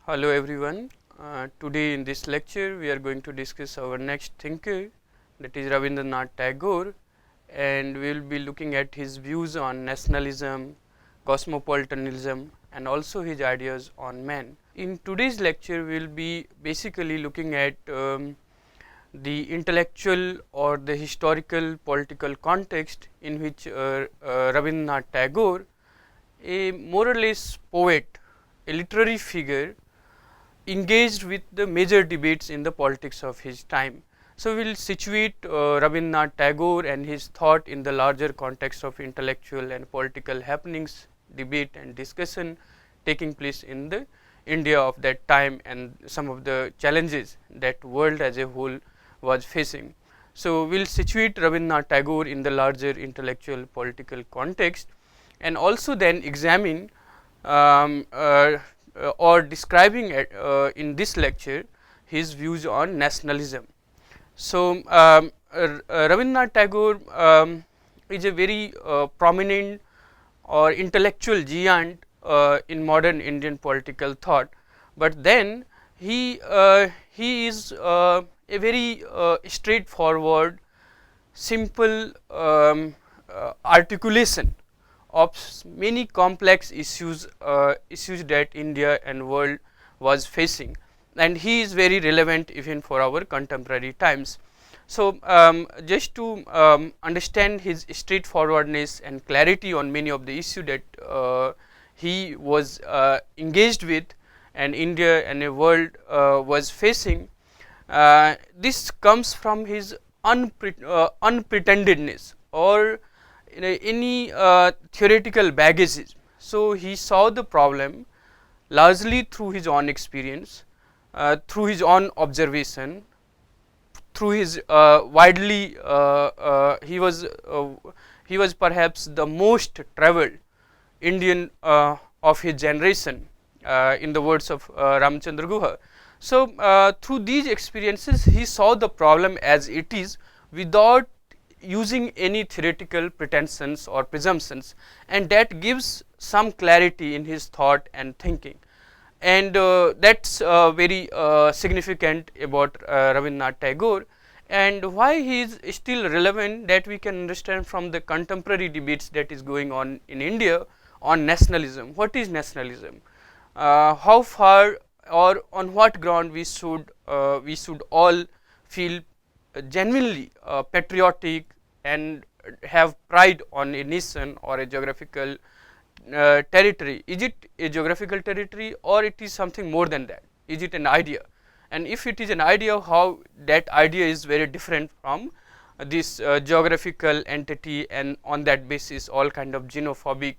Hello everyone. Today in this lecture we are going to discuss our next thinker, that is Rabindranath Tagore, and we will be looking at his views on nationalism, cosmopolitanism and also his ideas on man. In today's lecture we will be basically looking at the intellectual or the historical political context in which Rabindranath Tagore, a more or less poet, a literary figure, engaged with the major debates in the politics of his time. So, we will situate Rabindranath Tagore and his thought in the larger context of intellectual and political happenings, debate and discussion taking place in the India of that time and some of the challenges that world as a whole was facing. So, we will situate Rabindranath Tagore in the larger intellectual political context and also then examine or describing in this lecture his views on nationalism. So, Rabindranath Tagore is a very prominent or intellectual giant in modern Indian political thought, but then he is a very straightforward, simple articulation of many complex issues that India and world was facing, and he is very relevant even for our contemporary times. So, just to understand his straightforwardness and clarity on many of the issues that he was engaged with and India and a world was facing, this comes from his unpretendedness or any theoretical baggage. So, he saw the problem largely through his own experience, through his own observation, through his widely he was perhaps the most travelled Indian of his generation, in the words of Ramchandra Guha. So, through these experiences he saw the problem as it is without using any theoretical pretensions or presumptions, and that gives some clarity in his thought and thinking, and that is very significant about Rabindranath Tagore, and why he is still relevant, that we can understand from the contemporary debates that is going on in India on nationalism. What is nationalism? How far or on what ground we should all feel genuinely patriotic and have pride on a nation or a geographical territory? Is it a geographical territory or it is something more than that? Is it an idea? And if it is an idea, how that idea is very different from this geographical entity, and on that basis all kind of xenophobic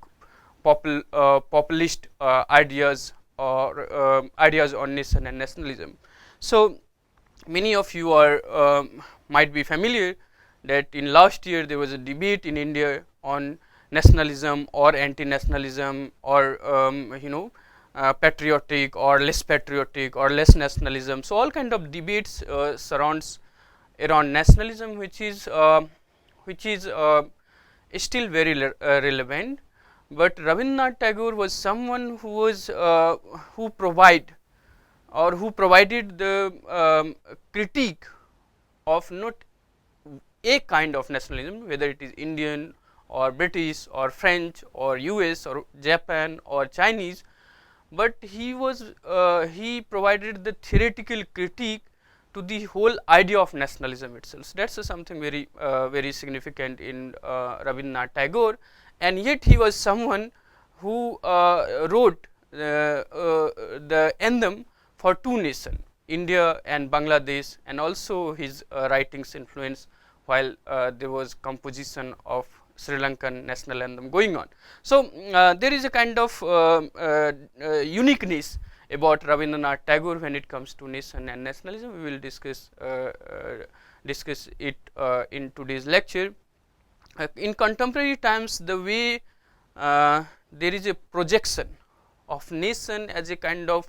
populist ideas or ideas on nation and nationalism. So, many of you are might be familiar that in last year there was a debate in India on nationalism or anti-nationalism, or patriotic or less nationalism. So, all kind of debates surrounds around nationalism, which is still very relevant. But Rabindranath Tagore was someone who was who provided the critique of not a kind of nationalism, whether it is Indian or British or French or US or Japan or Chinese, but he provided the theoretical critique to the whole idea of nationalism itself. So, that is something very very significant in Rabindranath Tagore, and yet he was someone who wrote the anthem for two nations, India and Bangladesh, and also his writings influence while there was composition of Sri Lankan national anthem going on. So, there is a kind of uniqueness about Rabindranath Tagore when it comes to nation and nationalism. We will discuss it in today's lecture. In contemporary times, the way there is a projection of nation as a kind of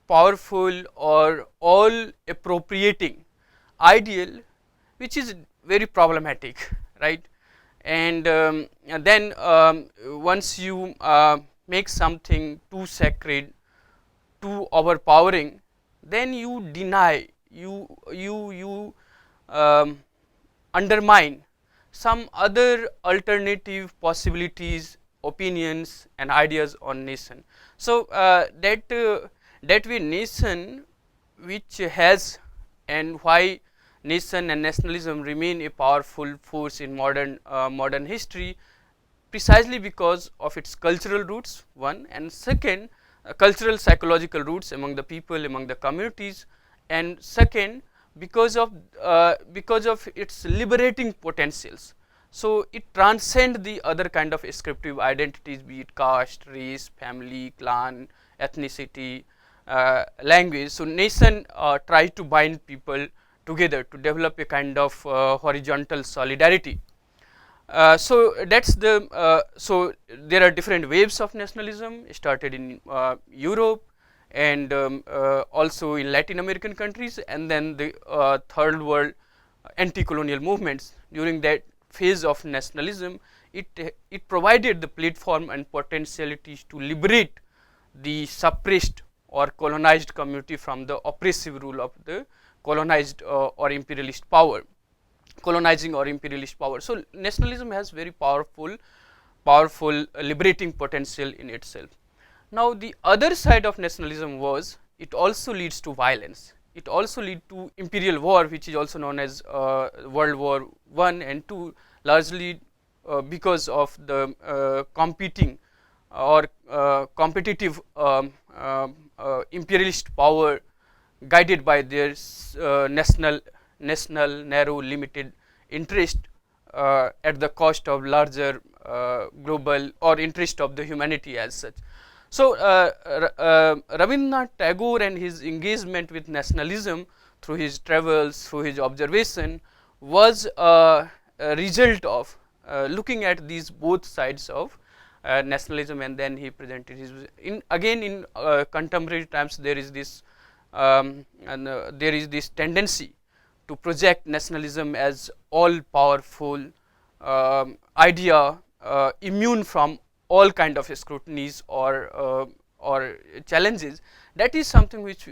powerful or all appropriating ideal, which is very problematic, right? And then once you make something too sacred, too overpowering, then you deny, you undermine some other alternative possibilities, opinions and ideas on nation. So, that way nation which has, and why nation and nationalism remain a powerful force in modern history, precisely because of its cultural roots, one, and second, cultural psychological roots among the people, among the communities, and second, because of its liberating potentials. So, it transcends the other kind of descriptive identities, be it caste, race, family, clan, ethnicity, language. So, nation tries to bind people together to develop a kind of horizontal solidarity. So, that is the so there are different waves of nationalism started in Europe, and also in Latin American countries, and then the third world anti-colonial movements. During that phase of nationalism, it provided the platform and potentialities to liberate the suppressed or colonized community from the oppressive rule of the colonized or imperialist power, colonizing or imperialist power. So, nationalism has very powerful liberating potential in itself. Now, the other side of nationalism was it also leads to violence. It also leads to imperial war, which is also known as World War I and II, largely because of the competing or competitive imperialist power guided by their national narrow limited interest at the cost of larger global or interest of the humanity as such. So, Rabindranath Tagore and his engagement with nationalism through his travels, through his observation, was a result of looking at these both sides of nationalism, and then he presented his again in contemporary times. There is this there is this tendency to project nationalism as all powerful idea, immune from all kind of scrutinies or challenges. That is something which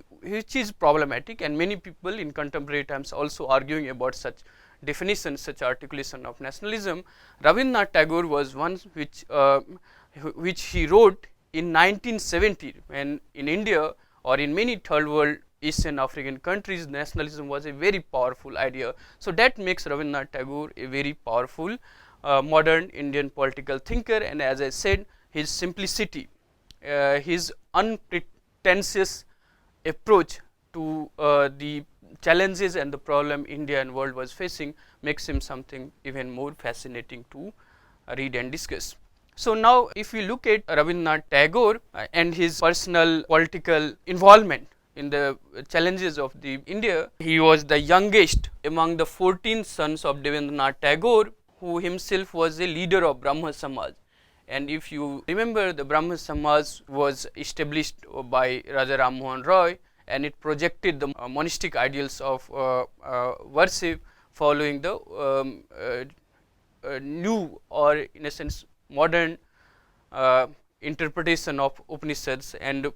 is problematic, and many people in contemporary times also arguing about such definition, such articulation of nationalism. Rabindranath Tagore was one which he wrote in 1970, when in India or in many third world Asian African countries, nationalism was a very powerful idea. So, that makes Rabindranath Tagore a very powerful modern Indian political thinker, and as I said, his simplicity, his unpretentious approach to the challenges and the problem India and world was facing makes him something even more fascinating to read and discuss. So, now if we look at Rabindranath Tagore and his personal political involvement in the challenges of the India, he was the youngest among the 14 sons of Rabindranath Tagore, who himself was a leader of Brahmo Samaj. And if you remember, the Brahmo Samaj was established by Raja Ram Mohan Roy, and it projected the monastic ideals of worship following the new, or in a sense modern interpretation of Upanishads, and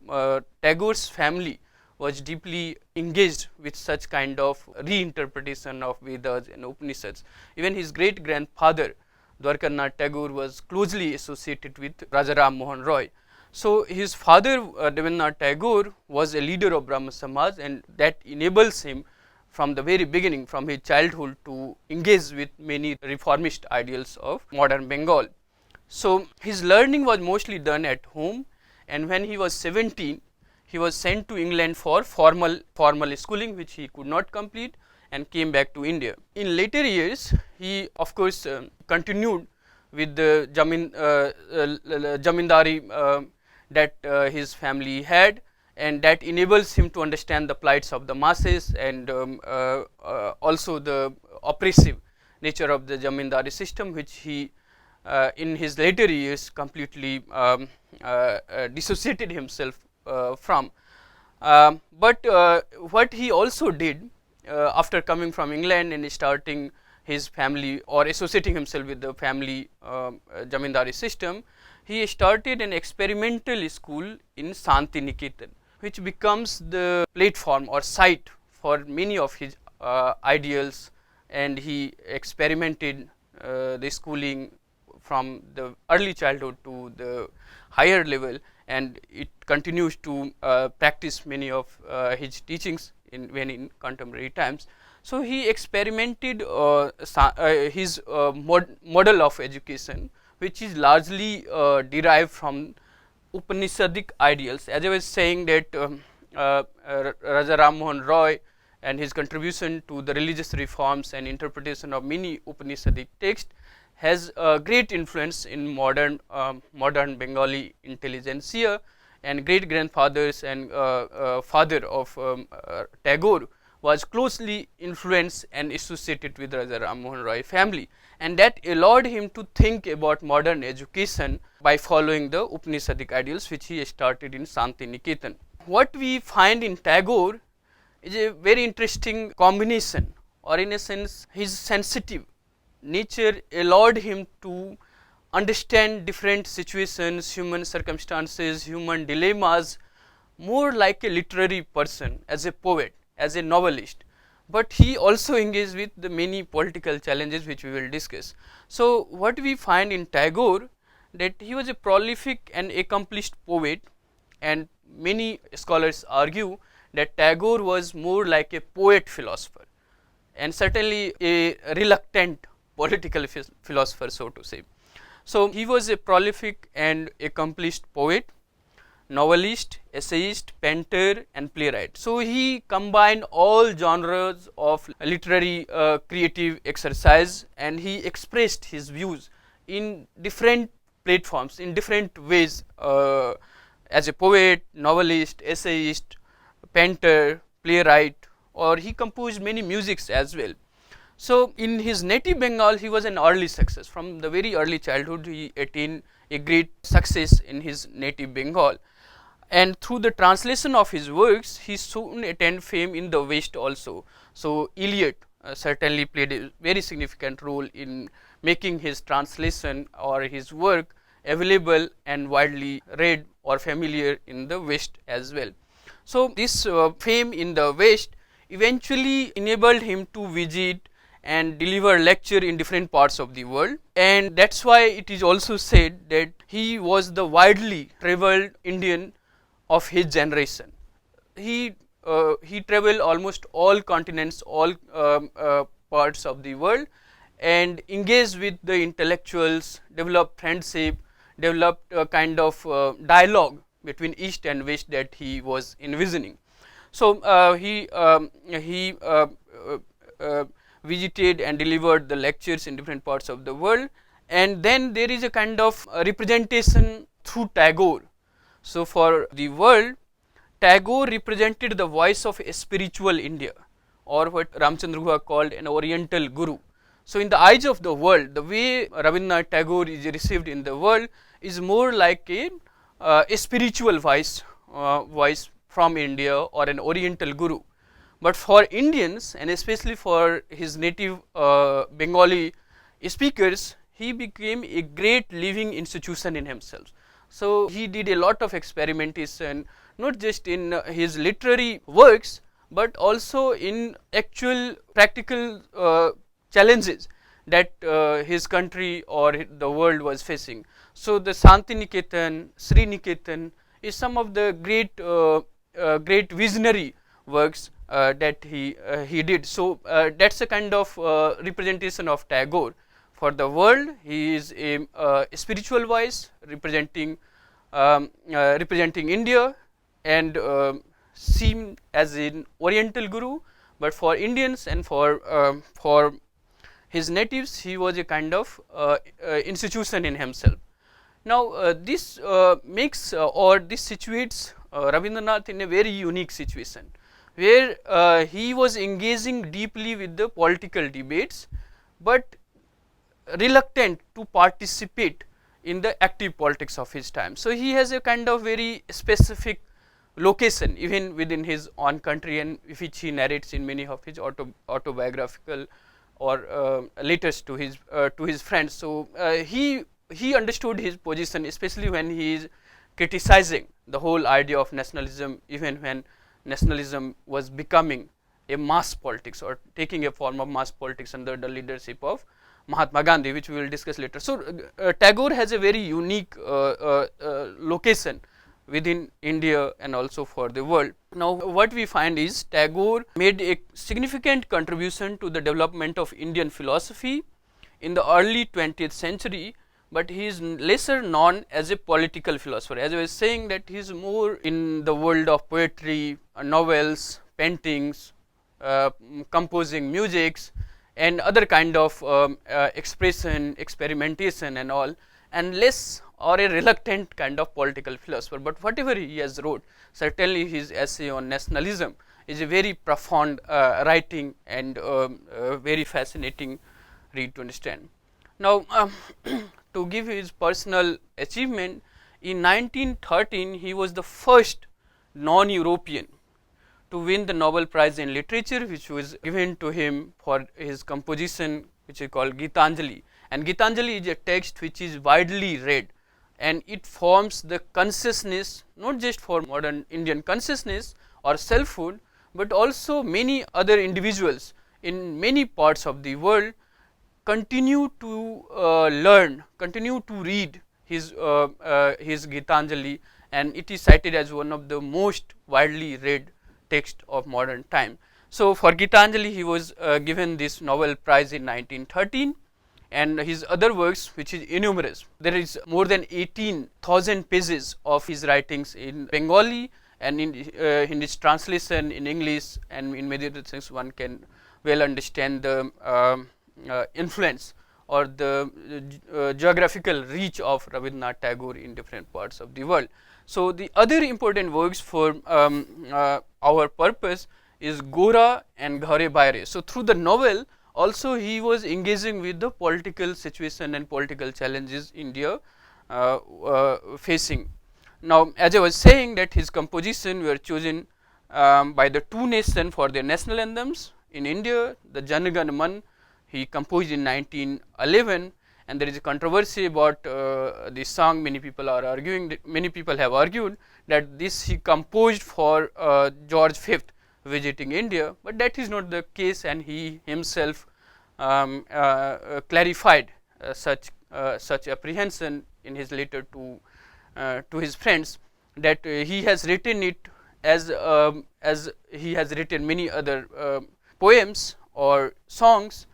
Tagore's family was deeply engaged with such kind of reinterpretation of Vedas and Upanishads. Even his great grandfather Dwarkanath Tagore was closely associated with Raja Ram Mohan Roy. So, his father Rabindranath Tagore was a leader of Brahmo Samaj, and that enables him from the very beginning, from his childhood, to engage with many reformist ideals of modern Bengal. So, his learning was mostly done at home, and when he was 17, he was sent to England for formal schooling, which he could not complete, and came back to India. In later years, he of course continued with the Zamindari that his family had, and that enables him to understand the plights of the masses, and also the oppressive nature of the Zamindari system, which he in his later years completely dissociated himself from. But what he also did after coming from England and starting his family or associating himself with the family Zamindari system, he started an experimental school in Shantiniketan, which becomes the platform or site for many of his ideals, and he experimented the schooling from the early childhood to the higher level, and it continues to practice many of his teachings when in contemporary times. So he experimented his model of education, which is largely derived from Upanishadic ideals. As I was saying that Raja Ram Mohan Roy and his contribution to the religious reforms and interpretation of many Upanishadic texts has a great influence in modern Bengali intelligentsia, and great grandfathers and father of Tagore was closely influenced and associated with Raja Ram Mohan Roy family, and that allowed him to think about modern education by following the Upanishadic ideals which he started in Shantiniketan. What we find in Tagore is a very interesting combination, or in a sense his sensitive nature allowed him to understand different situations, human circumstances, human dilemmas more like a literary person, as a poet, as a novelist, but he also engaged with the many political challenges which we will discuss. So what we find in Tagore, that he was a prolific and accomplished poet, and many scholars argue that Tagore was more like a poet philosopher, and certainly a reluctant political philosopher, so to say. So he was a prolific and accomplished poet, novelist, essayist, painter and playwright. So he combined all genres of literary creative exercise, and he expressed his views in different platforms, in different ways, as a poet, novelist, essayist, painter, playwright, or he composed many musics as well. So in his native Bengal, he was an early success. From the very early childhood, he attained a great success in his native Bengal, and through the translation of his works, he soon attained fame in the West also. So Eliot certainly played a very significant role in making his translation or his work available and widely read or familiar in the West as well. So this fame in the West eventually enabled him to visit and deliver lecture in different parts of the world, and that's why it is also said that he was the widely traveled Indian of his generation. He traveled almost all continents, all parts of the world, and engaged with the intellectuals, developed friendship, developed a kind of dialogue between East and West that he was envisioning. So he visited and delivered the lectures in different parts of the world, and then there is a kind of representation through Tagore. So for the world, Tagore represented the voice of a spiritual India, or what Ramchandra Guha called an Oriental Guru. So in the eyes of the world, the way Rabindranath Tagore is received in the world is more like a spiritual voice from India, or an Oriental Guru. But for Indians, and especially for his native Bengali speakers, he became a great living institution in himself. So he did a lot of experimentation, not just in his literary works, but also in actual practical challenges that his country or the world was facing. So the Shantiniketan, Sriniketan is some of the great visionary works that he did. So that's a kind of representation of Tagore for the world. He is a spiritual voice representing India, and seen as an Oriental Guru. But for Indians and for his natives, he was a kind of institution in himself. Now this makes or this situates Rabindranath in a very unique situation, where he was engaging deeply with the political debates, but reluctant to participate in the active politics of his time. So he has a kind of very specific location even within his own country, and which he narrates in many of his autobiographical or letters to his friends. So he understood his position, especially when he is criticizing the whole idea of nationalism, even when nationalism was becoming a mass politics or taking a form of mass politics under the leadership of Mahatma Gandhi, which we will discuss later. So, Tagore has a very unique location within India and also for the world. Now, what we find is Tagore made a significant contribution to the development of Indian philosophy in the early 20th century, but he is lesser known as a political philosopher. As I was saying, that he is more in the world of poetry, novels, paintings, composing musics, and other kind of expression, experimentation and all, and less or a reluctant kind of political philosopher. But whatever he has wrote, certainly his essay on nationalism is a very profound writing and very fascinating read to understand. Now, to give his personal achievement, in 1913 he was the first non-European to win the Nobel Prize in Literature, which was given to him for his composition, which is called Gitanjali. And Gitanjali is a text which is widely read, and it forms the consciousness not just for modern Indian consciousness or selfhood, but also many other individuals in many parts of the world continue to learn, continue to read his Gitanjali, and it is cited as one of the most widely read text of modern time. So, for Gitanjali he was given this Nobel Prize in 1913, and his other works, which is innumerous. There is more than 18,000 pages of his writings in Bengali, and in his translation in English and in many other things one can well understand the influence or the geographical reach of Rabindranath Tagore in different parts of the world. So, the other important works for our purpose is Ghora and Ghare-Baire. So, through the novel also he was engaging with the political situation and political challenges India facing. Now, as I was saying, that his composition were chosen by the two nations for their national anthems. In India, the Jana Gana Man he composed in 1911, and there is a controversy about this song. Many people are arguing that, many people have argued that this he composed for George V visiting India, but that is not the case, and he himself clarified such apprehension in his letter to his friends, that he has written it as he has written many other poems or songs,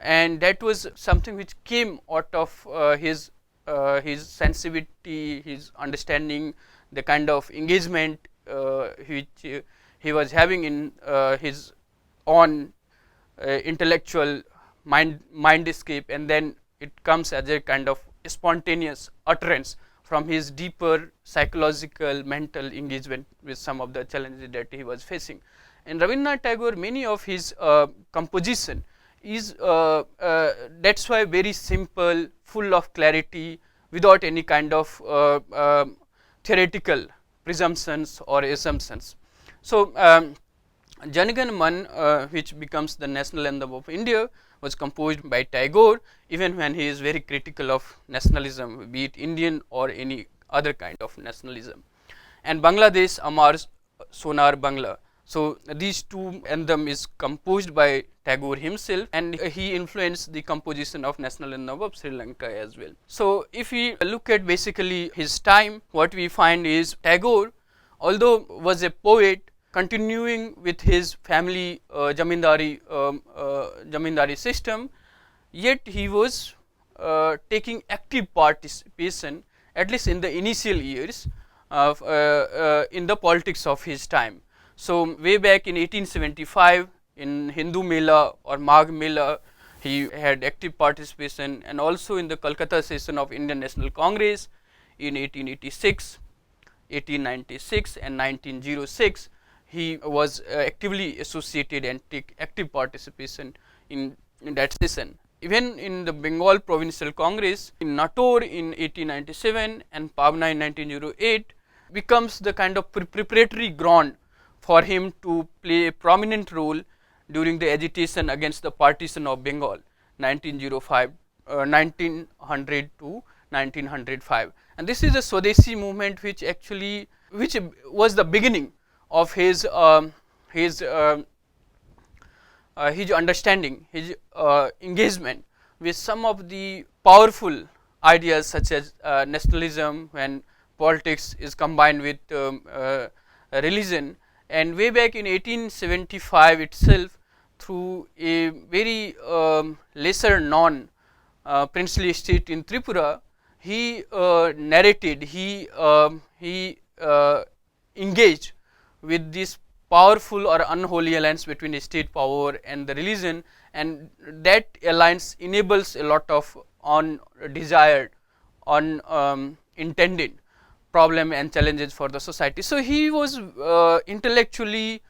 and that was something which came out of his sensitivity, his understanding, the kind of engagement which he was having in his own intellectual mindscape, and then it comes as a kind of spontaneous utterance from his deeper psychological mental engagement with some of the challenges that he was facing. In Rabindranath Tagore, many of his composition is that's why very simple, full of clarity, without any kind of theoretical presumptions or assumptions. So, Jana Gana Man, which becomes the national anthem of India, was composed by Tagore, even when he is very critical of nationalism, be it Indian or any other kind of nationalism. And Bangladesh Amar Sonar Bangla. So, these two anthem is composed by Tagore himself, and he influenced the composition of national anthem of Sri Lanka as well. So, if we look at basically his time, what we find is Tagore, although was a poet, continuing with his family Zamindari system, yet he was taking active participation, at least in the initial years, of in the politics of his time. So, way back in 1875 in Hindu Mela or Magh Mela, he had active participation, and also in the Calcutta session of Indian National Congress in 1886, 1896 and 1906. He was actively associated and take active participation in that session. Even in the Bengal Provincial Congress in Nator in 1897 and Pabna in 1908 becomes the kind of preparatory ground for him to play a prominent role during the agitation against the partition of Bengal 1905, 1900 to 1905. And this is the Swadeshi movement, which actually was the beginning of his understanding, his engagement with some of the powerful ideas such as nationalism, when politics is combined with religion. And way back in 1875 itself, through a very lesser known princely state in Tripura, he narrated, he engaged with this powerful or unholy alliance between state power and the religion, and that alliance enables a lot of undesired, unintended problem and challenges for the society. So he was intellectually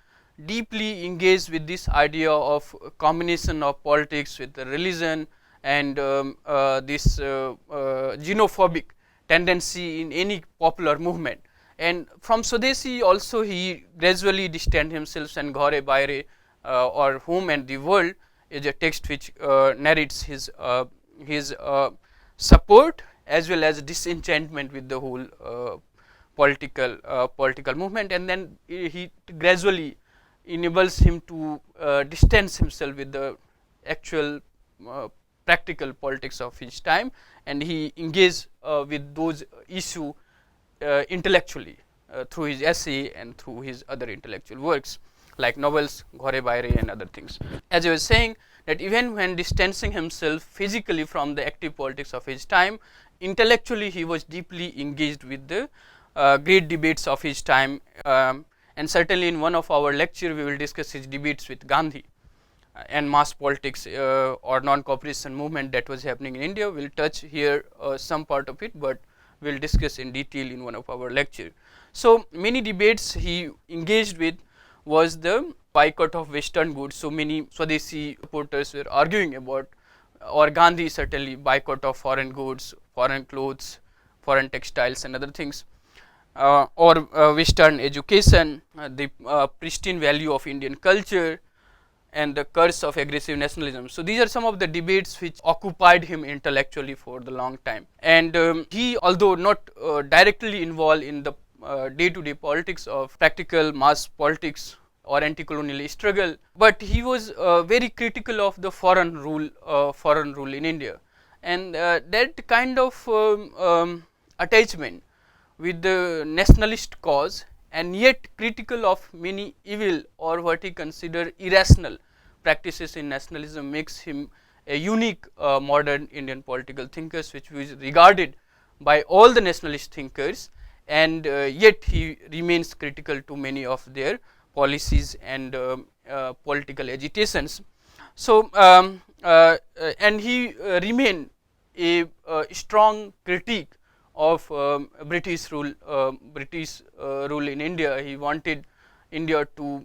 deeply engaged with this idea of combination of politics with the religion, and this xenophobic tendency in any popular movement. And from Swadeshi also he gradually distanced himself, and Ghare-Baire or Home and the World is a text which narrates his support as well as disenchantment with the whole political movement. And then he gradually enables him to distance himself with the actual practical politics of his time, and he engaged with those issues intellectually through his essay and through his other intellectual works like novels, Ghare-Baire and other things. As I was saying, that even when distancing himself physically from the active politics of his time, intellectually he was deeply engaged with the great debates of his time, and certainly in one of our lecture we will discuss his debates with Gandhi and mass politics or non-cooperation movement that was happening in India. We will touch here some part of it, but we will discuss in detail in one of our lecture. So many debates he engaged with was the boycott of western goods. So many Swadeshi supporters were arguing about, or Gandhi certainly, boycott of foreign goods, foreign clothes, foreign textiles and other things, or western education, the pristine value of Indian culture, and the curse of aggressive nationalism. So these are some of the debates which occupied him intellectually for the long time. And he, although not directly involved in the day-to-day politics of practical mass politics or anti-colonial struggle, but he was very critical of the foreign rule in India, and that kind of attachment with the nationalist cause, and yet critical of many evil or what he considered irrational practices in nationalism, makes him a unique modern Indian political thinkers, which was regarded by all the nationalist thinkers, and yet he remains critical to many of their policies and political agitations. So and he remained a strong critique of British rule in India. He wanted India to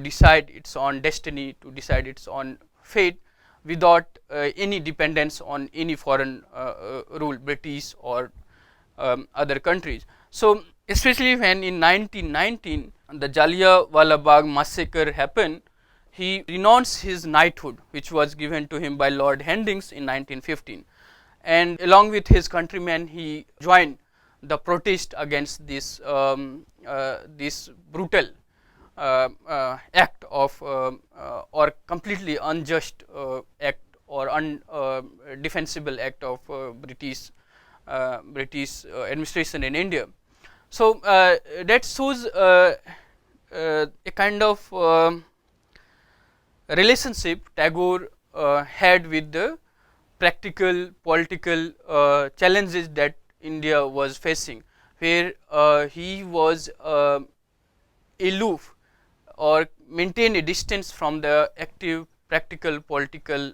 decide its own destiny, to decide its own fate, without any dependence on any foreign rule, British or other countries. So especially when in 1919 the Jallianwala bagh massacre happened, he renounced his knighthood, which was given to him by Lord Hastings in 1915, and along with his countrymen he joined the protest against this this brutal act of or completely unjust act or undefensible act of British administration in India. So that shows a kind of relationship Tagore had with the practical political challenges that India was facing, where he was aloof or maintain a distance from the active practical political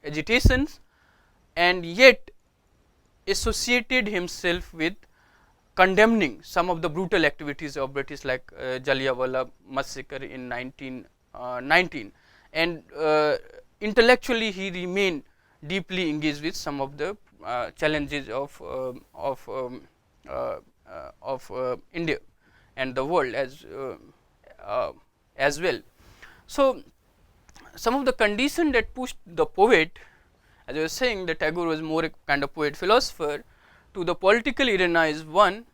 agitations, and yet associated himself with condemning some of the brutal activities of British, like Jallianwala massacre in 1919, and intellectually he remained deeply engaged with some of the challenges of India and the world as well. So some of the conditions that pushed the poet, as I was saying, that Tagore was more a kind of poet philosopher, to the political arena is one,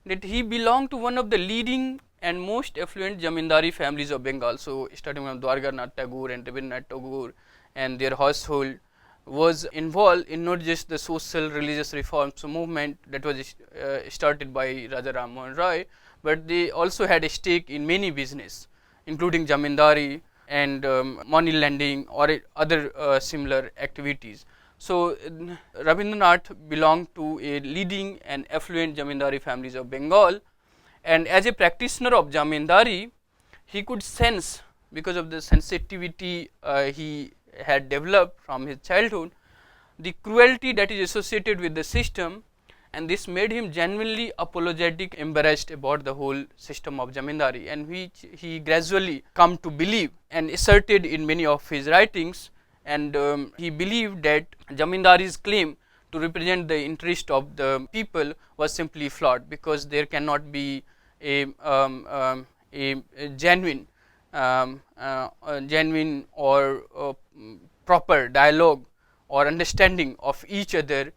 that he belonged to one of the leading and most affluent Zamindari families of Bengal. So, starting from Ghare-Baire Tagore and Rabindranath Tagore and their household was involved in not just the social religious reforms movement that was started by Raja Ram Mohan Roy, but they also had a stake in many business, including Zamindari and money lending or other similar activities. So, Rabindranath belonged to a leading and affluent Zamindari families of Bengal, and as a practitioner of Zamindari, he could sense, because of the sensitivity he had developed from his childhood, the cruelty that is associated with the system, and this made him genuinely apologetic, embarrassed about the whole system of Zamindari, and which he gradually come to believe and asserted in many of his writings. And he believed that Zamindari's claim to represent the interest of the people was simply flawed, because there cannot be a genuine or proper dialogue or understanding of each other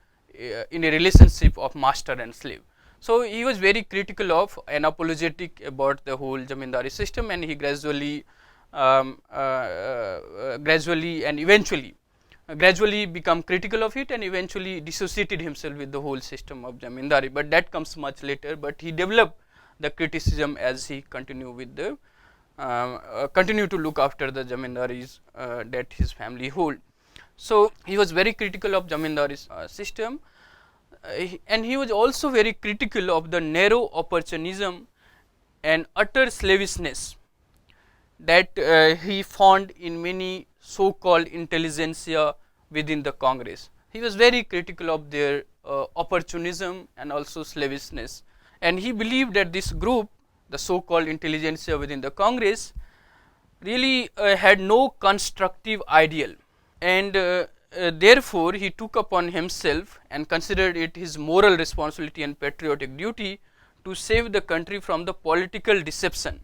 in a relationship of master and slave. So, he was very critical of and apologetic about the whole Zamindari system, and he gradually and eventually gradually become critical of it, and eventually dissociated himself with the whole system of Zamindari, but that comes much later. But he developed the criticism as he continued with the continue to look after the Zamindaris that his family hold. So, he was very critical of Zamindari's system, and he was also very critical of the narrow opportunism and utter slavishness that he found in many so called intelligentsia within the Congress. He was very critical of their opportunism and also slavishness, and he believed that this group, the so called intelligentsia within the Congress, really had no constructive ideal, and therefore, he took upon himself and considered it his moral responsibility and patriotic duty to save the country from the political deception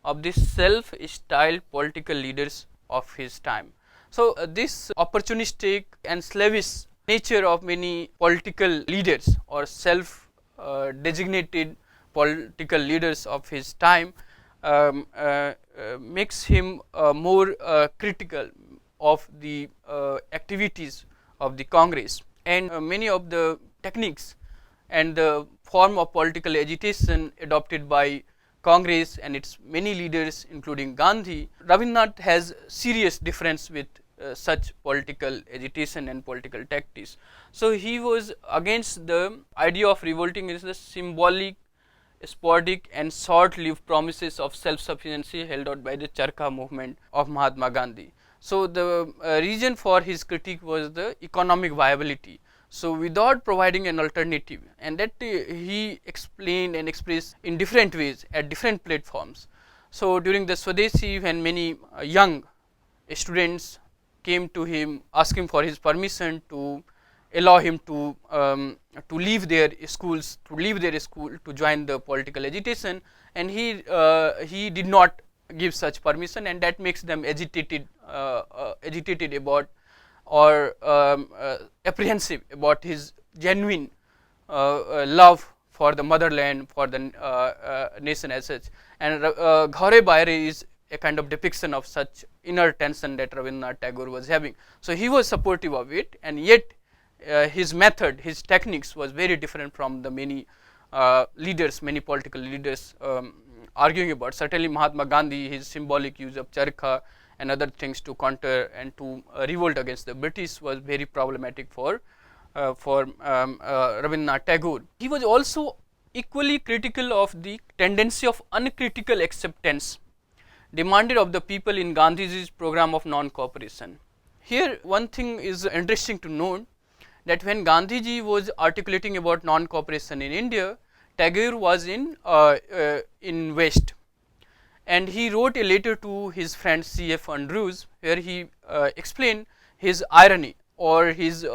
of these self-styled political leaders of his time. So, this opportunistic and slavish nature of many political leaders or self designated political leaders of his time makes him more critical of the activities of the Congress, and many of the techniques and the form of political agitation adopted by Congress and its many leaders, including Gandhi. Rabindranath has serious difference with such political agitation and political tactics. So, he was against the idea of revolting against the symbolic, sporadic and short-lived promises of self-sufficiency held out by the Charkha movement of Mahatma Gandhi. So, the reason for his critique was the economic viability. So, without providing an alternative, and that he explained and expressed in different ways at different platforms. So, during the Swadeshi, when many young students came to him asking for his permission to allow him to leave their schools, to join the political agitation, and he did not give such permission, and that makes them agitated about or apprehensive about his genuine love for the motherland, for the nation as such. And Ghare-Baire is a kind of depiction of such inner tension that Rabindranath Tagore was having. So, he was supportive of it, and yet his method, his techniques was very different from the many leaders, many political leaders arguing about. Certainly, Mahatma Gandhi, his symbolic use of charkha and other things to counter and to revolt against the British was very problematic for Rabindranath Tagore. He was also equally critical of the tendency of uncritical acceptance demanded of the people in Gandhiji's program of non-cooperation. Here, one thing is interesting to note, that when Gandhiji was articulating about non-cooperation in India, Tagore was in West, and he wrote a letter to his friend C.F. Andrews, where he explained his irony or his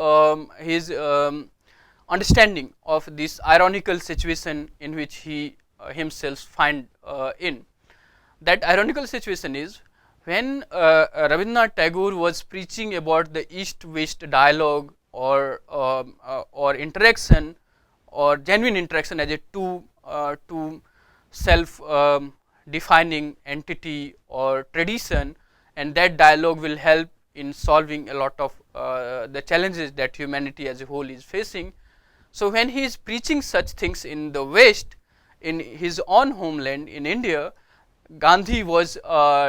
understanding of this ironical situation in which he himself find in. That ironical situation is, when Rabindranath Tagore was preaching about the East-West dialogue or interaction or genuine interaction as a two self defining entity or tradition, and that dialogue will help in solving a lot of the challenges that humanity as a whole is facing. So when he is preaching such things in the West, in his own homeland in India, Gandhi was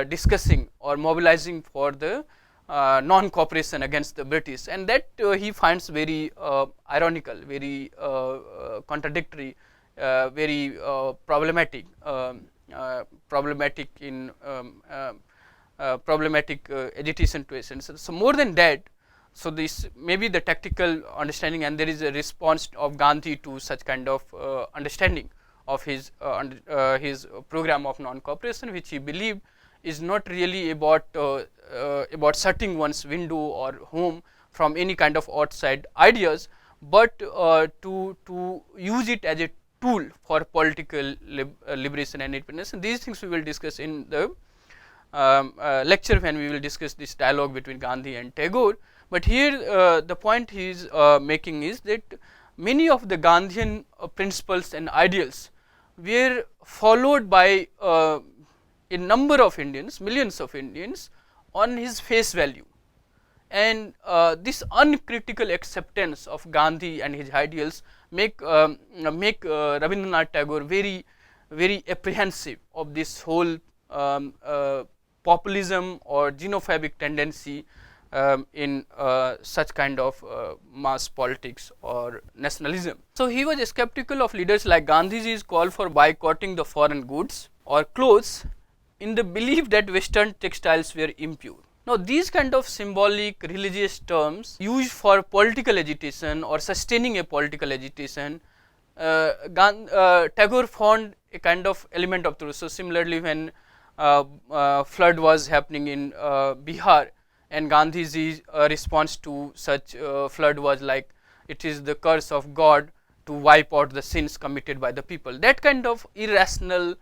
discussing or mobilizing for the non-cooperation against the British, and that he finds very ironical, very contradictory, very problematic, problematic in problematic agitation situations. So more than that, so this may be the tactical understanding, and there is a response of Gandhi to such kind of understanding of his program of non-cooperation, which he believed is not really about shutting one's window or home from any kind of outside ideas, but to use it as a tool for political liberation and independence. And these things we will discuss in the lecture when we will discuss this dialogue between Gandhi and Tagore. But here the point he is making is that many of the Gandhian principles and ideals were followed by a number of Indians, millions of Indians, on his face value, and this uncritical acceptance of Gandhi and his ideals make Rabindranath Tagore very apprehensive of this whole populism or xenophobic tendency in such kind of mass politics or nationalism. So he was skeptical of leaders like Gandhiji's call for boycotting the foreign goods or clothes in the belief that Western textiles were impure. Now these kind of symbolic religious terms used for political agitation or sustaining a political agitation, Tagore found a kind of element of truth. So similarly, when flood was happening in Bihar, and Gandhiji's response to such flood was like, it is the curse of God to wipe out the sins committed by the people. That kind of irrational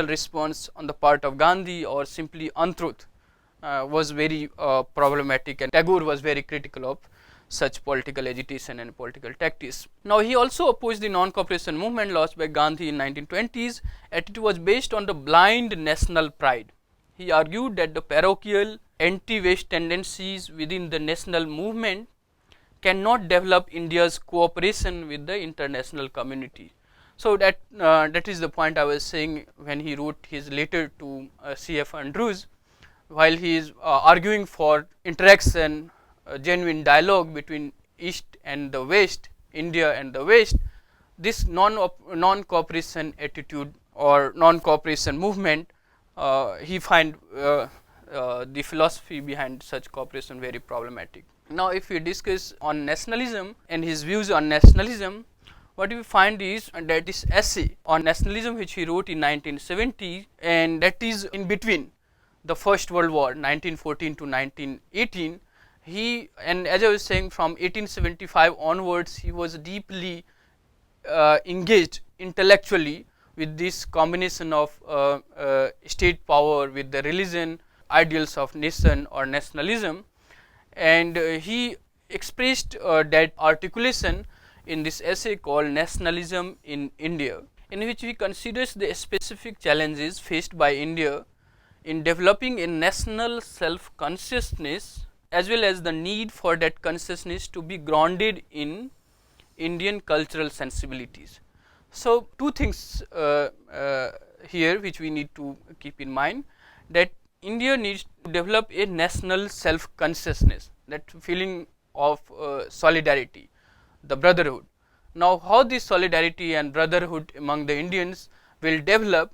response on the part of Gandhi, or simply untruth, was very problematic, and Tagore was very critical of such political agitation and political tactics. Now he also opposed the non-cooperation movement launched by Gandhi in 1920s, and it was based on the blind national pride. He argued that the parochial anti-West tendencies within the national movement cannot develop India's cooperation with the international community. So that is the point I was saying when he wrote his letter to C.F. Andrews, while he is arguing for interaction, genuine dialogue between East and the West, India and the West. This non-cooperation attitude or non-cooperation movement, he find the philosophy behind such cooperation very problematic. Now if we discuss on nationalism and his views on nationalism, what we find is that this essay on nationalism which he wrote in 1970, and that is in between the First World War 1914 to 1918, he, and as I was saying, from 1875 onwards he was deeply engaged intellectually with this combination of state power with the religion, ideals of nation or nationalism, and he expressed that articulation in this essay called Nationalism in India, in which he considers the specific challenges faced by India in developing a national self-consciousness, as well as the need for that consciousness to be grounded in Indian cultural sensibilities. So two things here which we need to keep in mind, that India needs to develop a national self-consciousness, that feeling of solidarity, the brotherhood. Now how this solidarity and brotherhood among the Indians will develop?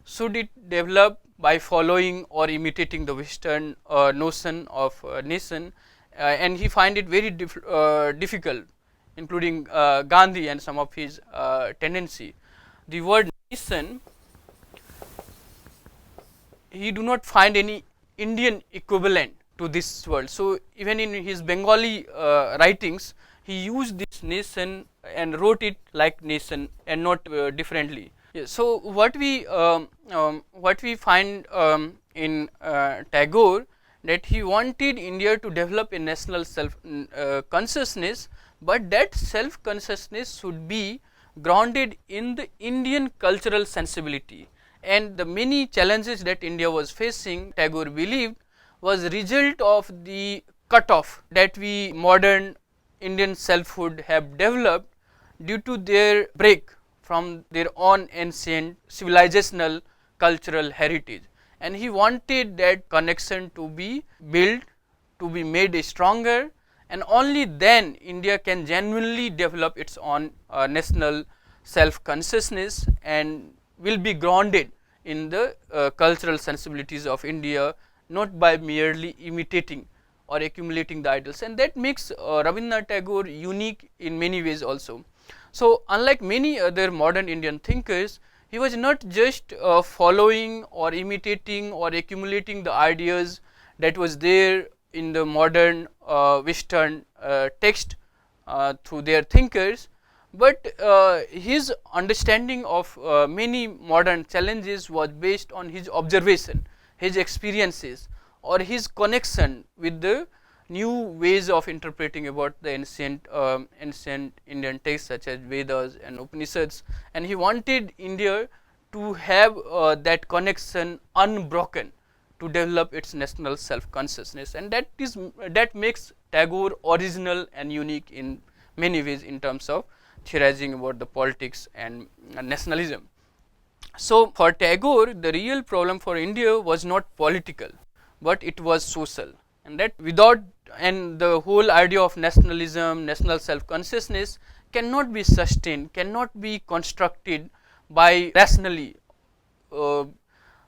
Should it develop by following or imitating the Western notion of nation? And he find it very difficult, including Gandhi and some of his tendency. The word nation, he do not find any Indian equivalent to this word. So even in his Bengali writings, he used this nation and wrote it like nation and not differently. Yeah, so what we find in Tagore that he wanted India to develop a national self consciousness, but that self consciousness should be grounded in the Indian cultural sensibility, and the many challenges that India was facing, Tagore believed, was result of the cutoff that we modern Indian selfhood have developed due to their break from their own ancient civilizational cultural heritage, and he wanted that connection to be built, to be made stronger, and only then India can genuinely develop its own national self consciousness and will be grounded in the cultural sensibilities of India, not by merely imitating or accumulating the ideals, and that makes Rabindranath Tagore unique in many ways also. So, unlike many other modern Indian thinkers, he was not just following or imitating or accumulating the ideas that was there in the modern Western text through their thinkers, but his understanding of many modern challenges was based on his observation, his experiences, or his connection with the new ways of interpreting about the ancient Indian texts such as Vedas and Upanishads, and he wanted India to have that connection unbroken to develop its national self consciousness, and that makes Tagore original and unique in many ways in terms of theorizing about the politics and nationalism. So, for Tagore, the real problem for India was not political, but it was social, and that without, and the whole idea of nationalism, national self consciousness cannot be sustained, cannot be constructed by rationally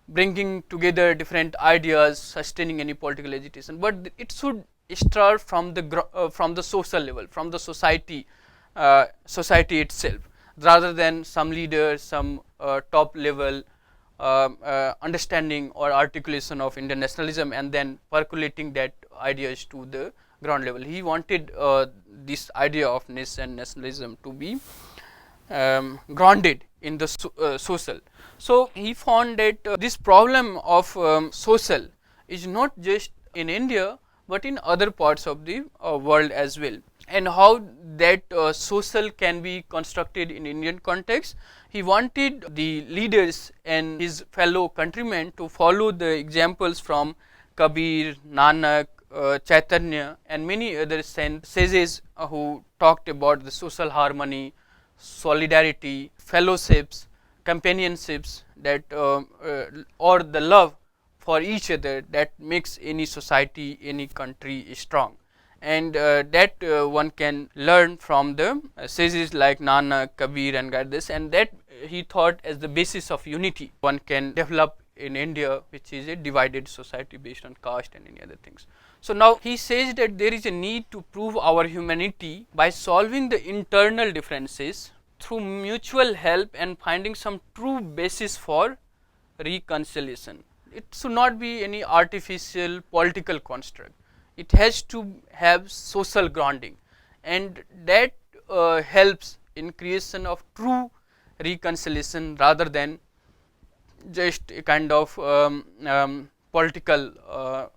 bringing together different ideas, sustaining any political agitation, but it should start from the social level, from the society itself, rather than some leader, some top level understanding or articulation of Indian nationalism and then percolating that ideas to the ground level. He wanted this idea of nationalism to be grounded in the social. So, he found that this problem of social is not just in India, but in other parts of the world as well, and how that social can be constructed in Indian context. He wanted the leaders and his fellow countrymen to follow the examples from Kabir, Nanak, Chaitanya and many other sages who talked about the social harmony, solidarity, fellowships, companionships, that or the love for each other that makes any society, any country strong, and that one can learn from the sages like Nanak, Kabir and Ghare-Baire, and that he thought as the basis of unity one can develop in India, which is a divided society based on caste and any other things. So, now he says that there is a need to prove our humanity by solving the internal differences through mutual help and finding some true basis for reconciliation. It should not be any artificial political construct. It has to have social grounding, and that helps in creation of true reconciliation rather than just a kind of political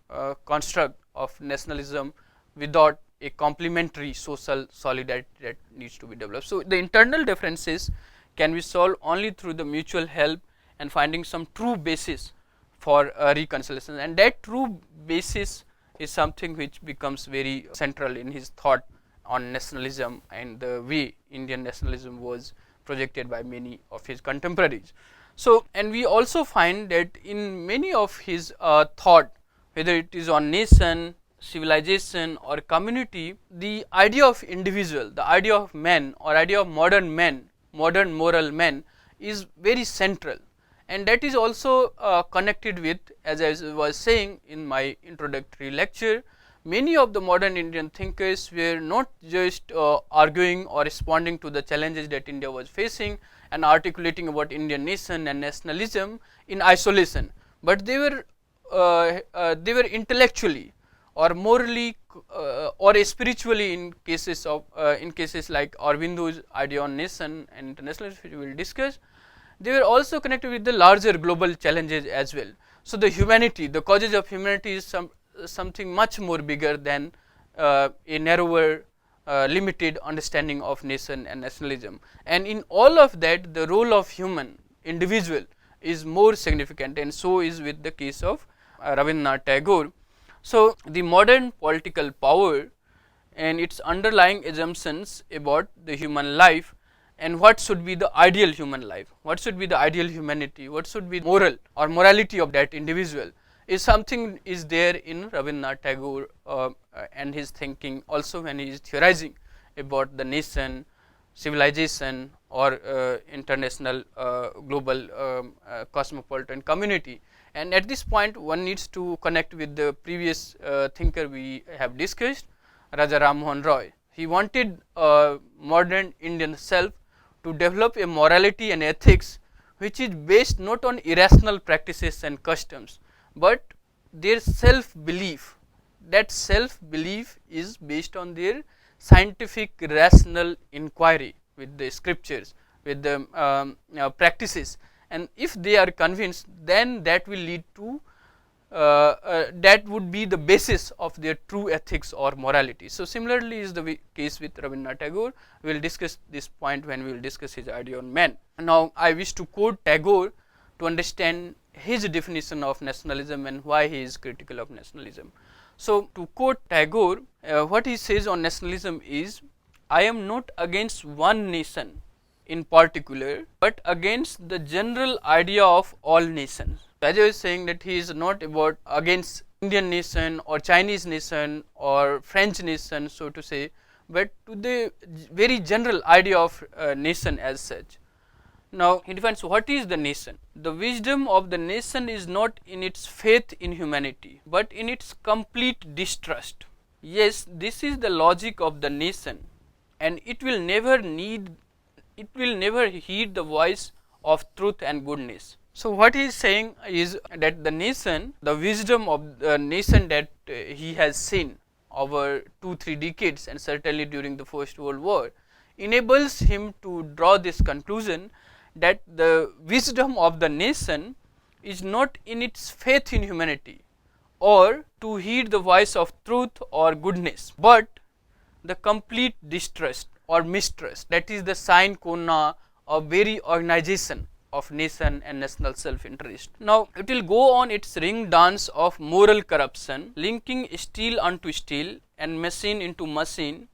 construct of nationalism without a complementary social solidarity that needs to be developed. So, the internal differences can be solved only through the mutual help and finding some true basis for reconciliation, and that true basis is something which becomes very central in his thought on nationalism and the way Indian nationalism was projected by many of his contemporaries. So, and we also find that in many of his thought, whether it is on nation, civilization or community, the idea of individual, the idea of man or idea of modern man, modern moral man is very central, and that is also connected with, as I was saying in my introductory lecture, many of the modern Indian thinkers were not just arguing or responding to the challenges that India was facing and articulating about Indian nation and nationalism in isolation, but they were intellectually or morally or spiritually, in cases like Aurobindo's idea on nation and internationalism, which we will discuss, they were also connected with the larger global challenges as well. So the humanity, the causes of humanity is something much more bigger than a narrower limited understanding of nation and nationalism, and in all of that the role of human individual is more significant, and so is with the case of Rabindranath Tagore. So the modern political power and its underlying assumptions about the human life and what should be the ideal human life, what should be the ideal humanity, what should be moral or morality of that individual is something is there in Rabindranath Tagore and his thinking also when he is theorizing about the nation, civilization or international global cosmopolitan community. And at this point one needs to connect with the previous thinker we have discussed, Raja Ram Mohan Roy. He wanted modern Indian self to develop a morality and ethics which is based not on irrational practices and customs, but their self belief. That self belief is based on their scientific rational inquiry with the scriptures, with the practices, and if they are convinced, then that will lead to that would be the basis of their true ethics or morality. So similarly is the case with Rabindranath Tagore. We will discuss this point when we will discuss his idea on man. Now I wish to quote Tagore to understand his definition of nationalism and why he is critical of nationalism. So to quote Tagore, what he says on nationalism is, I am not against one nation in particular, but against the general idea of all nations. As I was saying that he is not about against Indian nation or Chinese nation or French nation, so to say, but to the very general idea of nation as such. Now he defines what is the nation. The wisdom of the nation is not in its faith in humanity, but in its complete distrust. Yes, this is the logic of the nation, and it will never heed the voice of truth and goodness. So what he is saying is that the nation, the wisdom of the nation that he has seen over 2-3 decades and certainly during the First World War, enables him to draw this conclusion that the wisdom of the nation is not in its faith in humanity or to heed the voice of truth or goodness, but the complete distrust or mistrust, that is the sine qua non of very organization of nation and national self-interest. Now it will go on its ring dance of moral corruption, linking steel unto steel and machine into machine,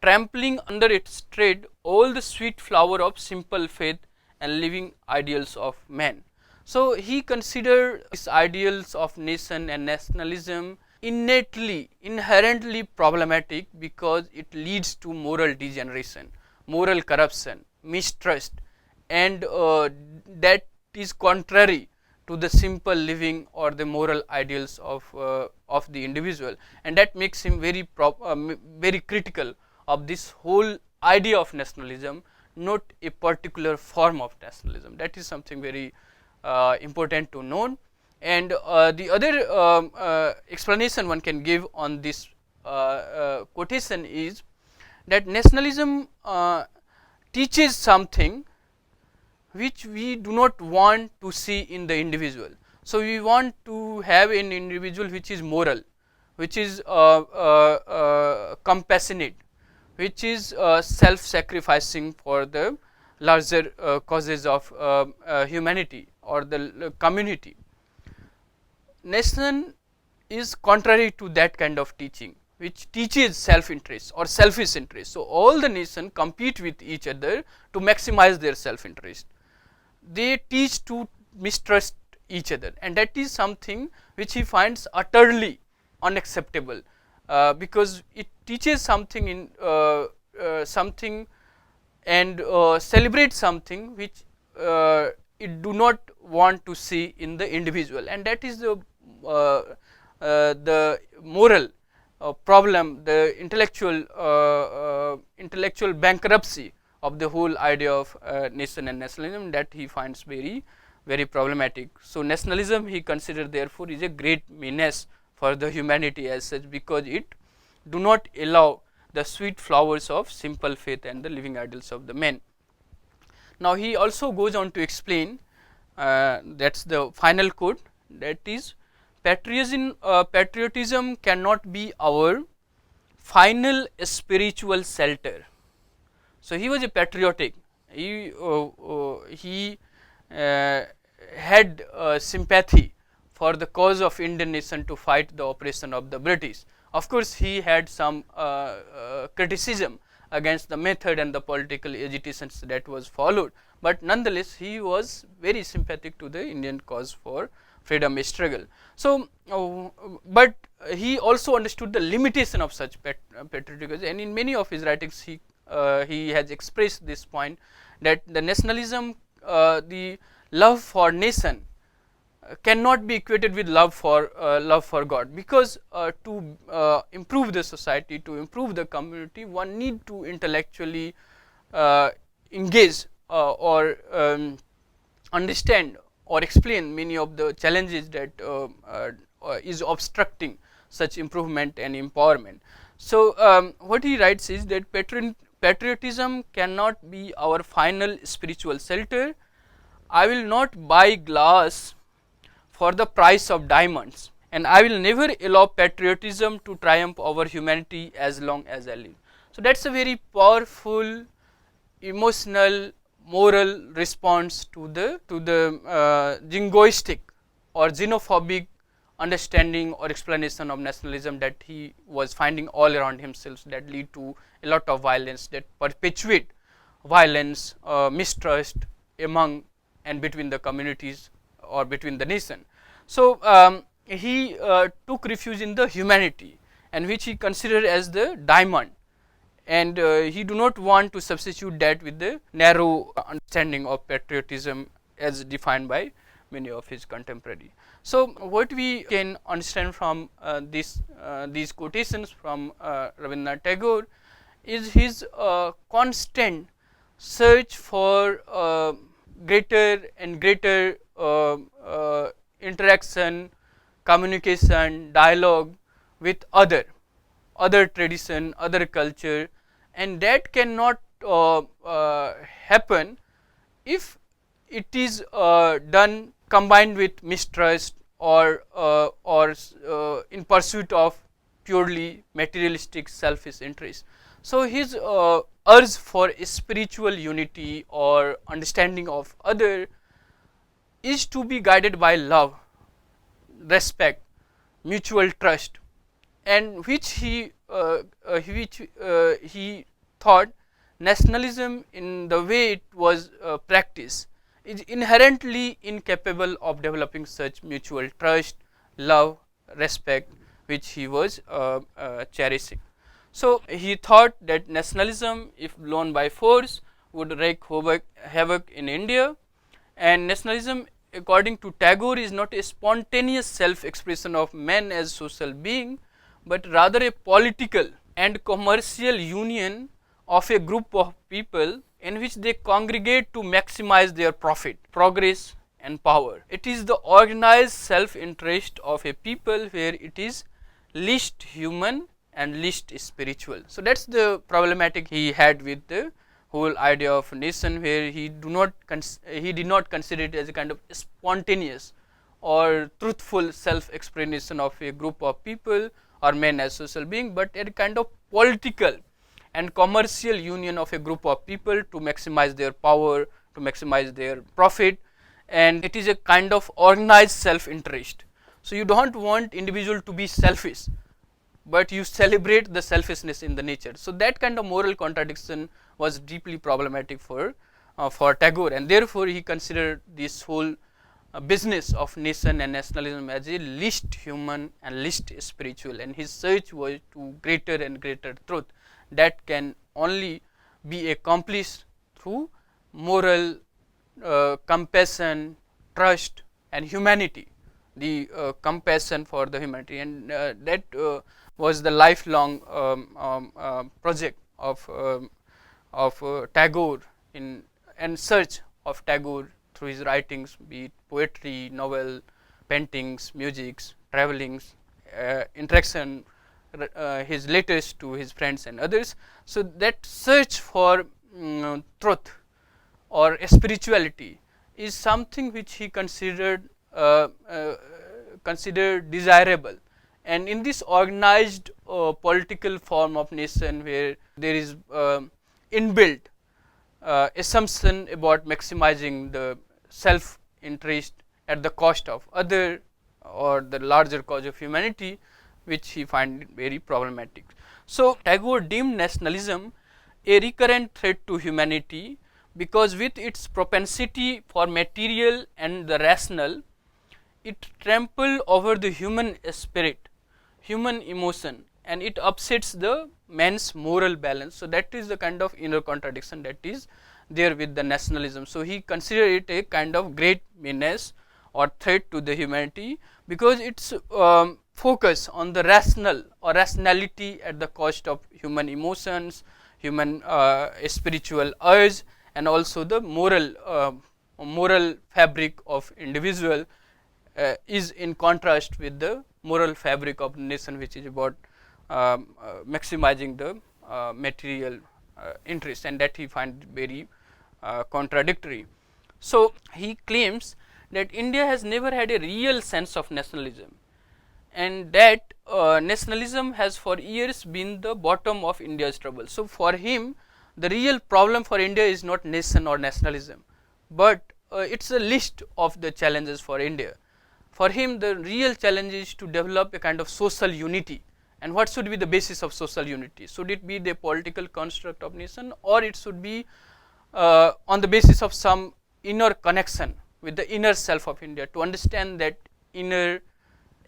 trampling under its tread all the sweet flower of simple faith and living ideals of man. So he considered these ideals of nation and nationalism innately, inherently problematic because it leads to moral degeneration, moral corruption, mistrust, and that is contrary to the simple living or the moral ideals of the individual, and that makes him very very critical of this whole idea of nationalism, not a particular form of nationalism. That is something very important to know. And the other explanation one can give on this quotation is that nationalism teaches something which we do not want to see in the individual. So we want to have an individual which is moral, which is compassionate, which is self-sacrificing for the larger causes of humanity or the community. Nation is contrary to that kind of teaching, which teaches self-interest or selfish interest. So all the nations compete with each other to maximize their self-interest. They teach to mistrust each other, and that is something which he finds utterly unacceptable, because it teaches something in something and celebrates something which it do not want to see in the individual, and that is the moral problem, the intellectual bankruptcy of the whole idea of nation and nationalism, that he finds very, very problematic. So nationalism he considered therefore is a great menace for the humanity as such, because it do not allow the sweet flowers of simple faith and the living ideals of the men. Now he also goes on to explain, that is the final quote, that is, patriotism cannot be our final spiritual shelter. So he was a patriotic. He had sympathy for the cause of Indian nation to fight the oppression of the British. Of course, he had some criticism against the method and the political agitations that was followed, but nonetheless he was very sympathetic to the Indian cause for freedom struggle. So, but he also understood the limitation of such patriotism, and in many of his writings he has expressed this point, that the nationalism, the love for nation cannot be equated with love for God, because to improve the society, to improve the community, one need to intellectually engage or understand or explain many of the challenges that is obstructing such improvement and empowerment. So, what he writes is that patriotism cannot be our final spiritual shelter. I will not buy glass for the price of diamonds, and I will never allow patriotism to triumph over humanity as long as I live. So, that is a very powerful, emotional, moral response to the jingoistic or xenophobic understanding or explanation of nationalism that he was finding all around himself, that lead to a lot of violence, that perpetuate violence, mistrust among and between the communities or between the nation. So, he took refuge in the humanity, and which he considered as the diamond, and he do not want to substitute that with the narrow understanding of patriotism as defined by many of his contemporaries. So, what we can understand from these quotations from Rabindranath Tagore is his constant search for greater and greater interaction, communication, dialogue with other tradition, other culture, and that cannot happen if it is done combined with mistrust or in pursuit of purely materialistic selfish interest. So, his urge for spiritual unity or understanding of other is to be guided by love, respect, mutual trust, and which he thought nationalism, in the way it was practiced, is inherently incapable of developing such mutual trust, love, respect, which he was cherishing. So, he thought that nationalism, if blown by force, would wreak havoc in India, and nationalism, according to Tagore, is not a spontaneous self-expression of man as social being, but rather a political and commercial union of a group of people in which they congregate to maximize their profit, progress and power. It is the organized self-interest of a people where it is least human and least spiritual. So, that is the problematic he had with the whole idea of nation, where he did not consider it as a kind of spontaneous or truthful self-explanation of a group of people or men as social being, but a kind of political and commercial union of a group of people to maximize their power, to maximize their profit, and it is a kind of organized self-interest. So, you do not want individual to be selfish, but you celebrate the selfishness in the nature. So, that kind of moral contradiction was deeply problematic for Tagore, and therefore, he considered this whole business of nation and nationalism as a least human and least spiritual, and his search was to greater and greater truth that can only be accomplished through moral compassion, trust and humanity, the compassion for the humanity, and that was the lifelong project of Tagore and search of Tagore through his writings, be it poetry, novel, paintings, musics, travellings, interaction, his letters to his friends and others. So, that search for truth or spirituality is something which he considered considered desirable. And in this organized political form of nation, where there is inbuilt assumption about maximizing the self interest at the cost of other or the larger cause of humanity, which he find very problematic. So Tagore deemed nationalism a recurrent threat to humanity, because with its propensity for material and the rational, it trample over the human spirit, human emotion, and it upsets the man's moral balance. So that is the kind of inner contradiction that is there with the nationalism. So he considered it a kind of great menace or threat to the humanity, because its focus on the rational or rationality at the cost of human emotions, human spiritual urge, and also the moral fabric of individual is in contrast with the moral fabric of the nation, which is about maximizing the material interest, and that he find very contradictory. So he claims that India has never had a real sense of nationalism, and that nationalism has for years been the bottom of India's trouble. So for him, the real problem for India is not nation or nationalism, but it's a list of the challenges for India. For him, the real challenge is to develop a kind of social unity. And what should be the basis of social unity? Should it be the political construct of nation, or it should be on the basis of some inner connection with the inner self of India, to understand that inner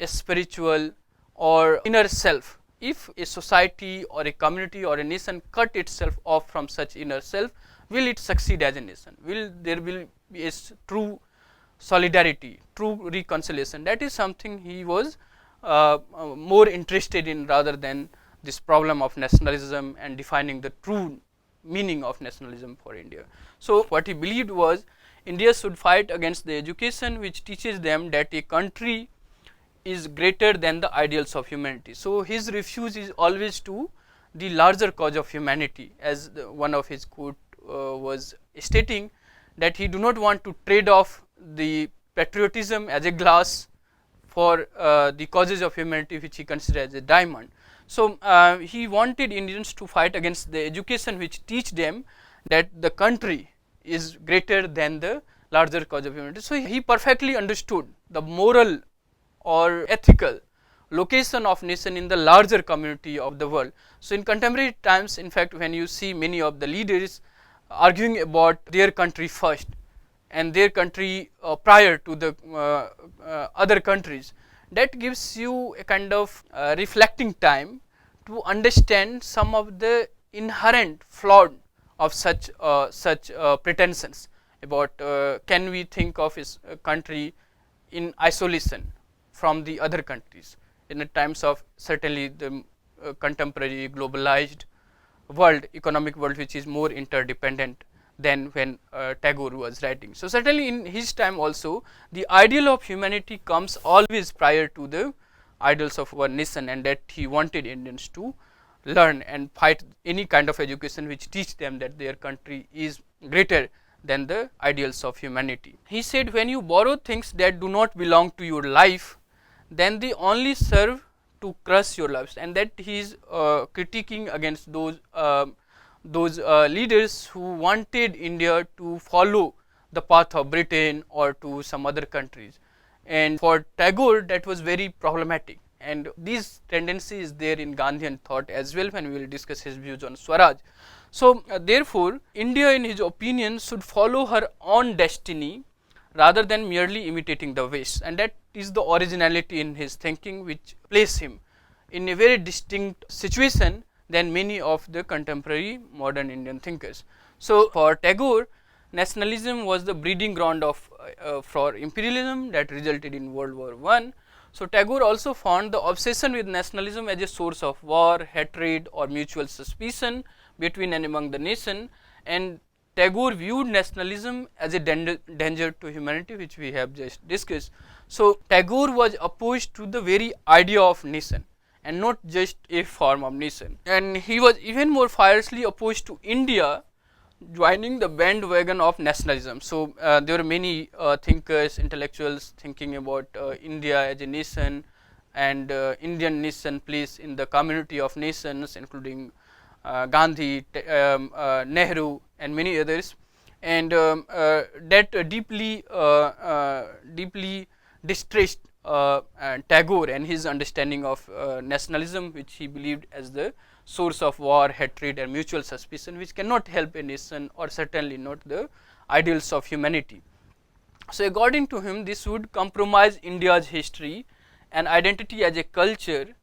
spiritual or inner self. If a society or a community or a nation cut itself off from such inner self, will it succeed as a nation? Will there be a true solidarity, true reconciliation? That is something he was more interested in, rather than this problem of nationalism and defining the true meaning of nationalism for India. So what he believed was India should fight against the education which teaches them that a country is greater than the ideals of humanity. So his refuge is always to the larger cause of humanity, as one of his quote was stating, that he do not want to trade off the patriotism as a glass for the causes of humanity which he considered as a diamond. So he wanted Indians to fight against the education which teach them that the country is greater than the larger cause of humanity. So he perfectly understood the moral or ethical location of nation in the larger community of the world. So in contemporary times, in fact, when you see many of the leaders arguing about their country first and their country prior to the other countries, that gives you a kind of reflecting time to understand some of the inherent flaw of such pretensions about can we think of a country in isolation from the other countries in the times of certainly the contemporary globalized world, economic world, which is more interdependent than when Tagore was writing. So certainly in his time also, the ideal of humanity comes always prior to the ideals of one nation, and that he wanted Indians to learn and fight any kind of education which teach them that their country is greater than the ideals of humanity. He said, when you borrow things that do not belong to your life, then they only serve to crush your lives, and that he is critiquing against those leaders who wanted India to follow the path of Britain or to some other countries. And for Tagore, that was very problematic, and these tendencies there in Gandhian thought as well, when we will discuss his views on Swaraj. So therefore, India in his opinion should follow her own destiny rather than merely imitating the West, and that is the originality in his thinking which places him in a very distinct situation than many of the contemporary modern Indian thinkers. So for Tagore, nationalism was the breeding ground of for imperialism that resulted in World War I. So Tagore also found the obsession with nationalism as a source of war, hatred, or mutual suspicion between and among the nation, and Tagore viewed nationalism as a danger to humanity, which we have just discussed. So Tagore was opposed to the very idea of nation, and not just a form of nation, and he was even more fiercely opposed to India joining the bandwagon of nationalism. So there are many thinkers, intellectuals thinking about India as a nation and Indian nation place in the community of nations, including Gandhi, Nehru, and many others, and that deeply distressed Tagore and his understanding of nationalism, which he believed as the source of war, hatred, and mutual suspicion, which cannot help a nation, or certainly not the ideals of humanity. So, according to him, this would compromise India's history and identity as a culture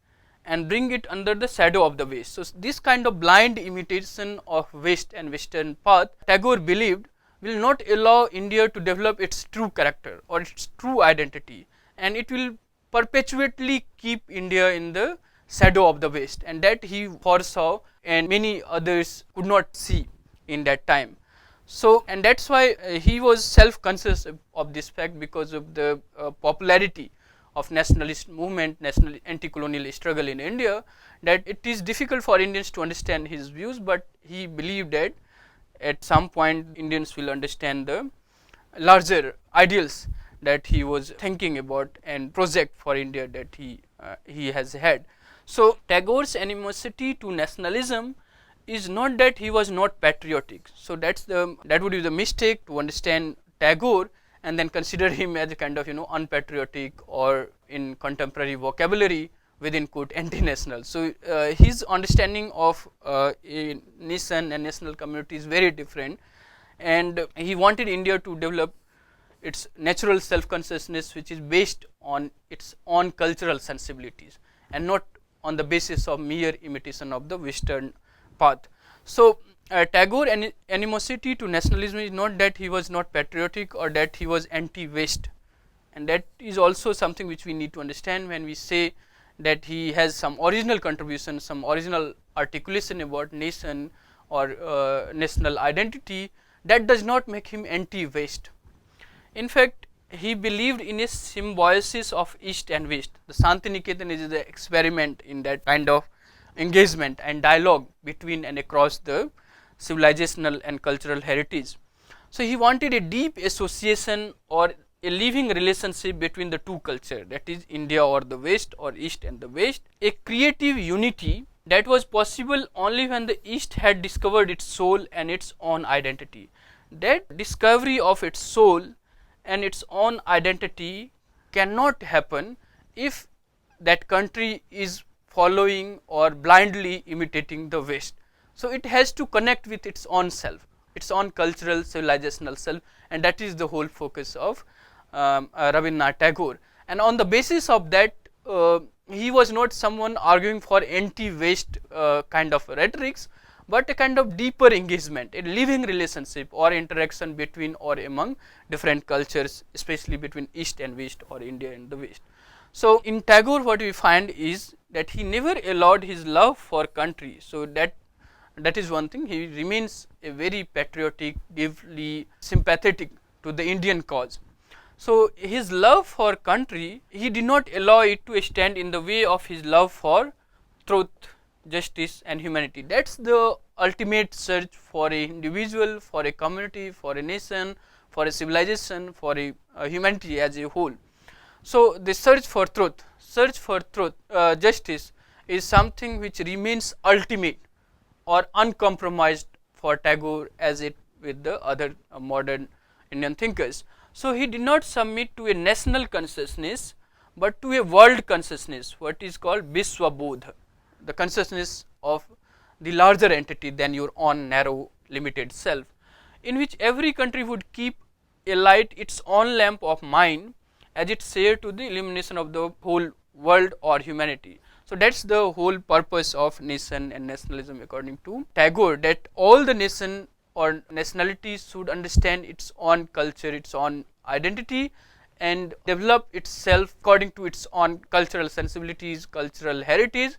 and bring it under the shadow of the West. So, this kind of blind imitation of West and Western path, Tagore believed, will not allow India to develop its true character or its true identity, and it will perpetually keep India in the shadow of the West, and that he foresaw and many others could not see in that time. So, and that is why he was self-conscious of this fact, because of the popularity of nationalist movement, national anti-colonial struggle in India, that it is difficult for Indians to understand his views, but he believed that at some point Indians will understand the larger ideals that he was thinking about and project for India that he has had. So, Tagore's animosity to nationalism is not that he was not patriotic. So, that would be the mistake to understand Tagore and then consider him as a kind of unpatriotic, or in contemporary vocabulary within quote anti-national. So, his understanding of a nation and national community is very different, and he wanted India to develop its natural self-consciousness, which is based on its own cultural sensibilities and not on the basis of mere imitation of the Western path. So, Tagore animosity to nationalism is not that he was not patriotic or that he was anti-West, and that is also something which we need to understand when we say that he has some original contribution, some original articulation about nation or national identity. That does not make him anti-West. In fact, he believed in a symbiosis of East and West. The Shantiniketan is the experiment in that kind of engagement and dialogue between and across the civilizational and cultural heritage. So, he wanted a deep association or a living relationship between the two cultures, that is India or the West, or East and the West, a creative unity that was possible only when the East had discovered its soul and its own identity. That discovery of its soul and its own identity cannot happen if that country is following or blindly imitating the West. So, it has to connect with its own self, its own cultural civilizational self, and that is the whole focus of Rabindranath Tagore. And on the basis of that, he was not someone arguing for anti-West kind of rhetorics, but a kind of deeper engagement, a living relationship or interaction between or among different cultures, especially between East and West, or India and the West. So, in Tagore what we find is that he never allowed his love for country. So, that is one thing. He remains a very patriotic, deeply sympathetic to the Indian cause. So, his love for country, he did not allow it to stand in the way of his love for truth, justice and humanity. That is the ultimate search for a individual, for a community, for a nation, for a civilization, for a humanity as a whole. So, the search for truth, justice is something which remains ultimate or uncompromised for Tagore as it with the other modern Indian thinkers. So, he did not submit to a national consciousness, but to a world consciousness, what is called Vishwabodh, the consciousness of the larger entity than your own narrow limited self, in which every country would keep alight its own lamp of mind as it share to the illumination of the whole world or humanity. So, that is the whole purpose of nation and nationalism according to Tagore, that all the nation or nationalities should understand its own culture, its own identity, and develop itself according to its own cultural sensibilities, cultural heritage,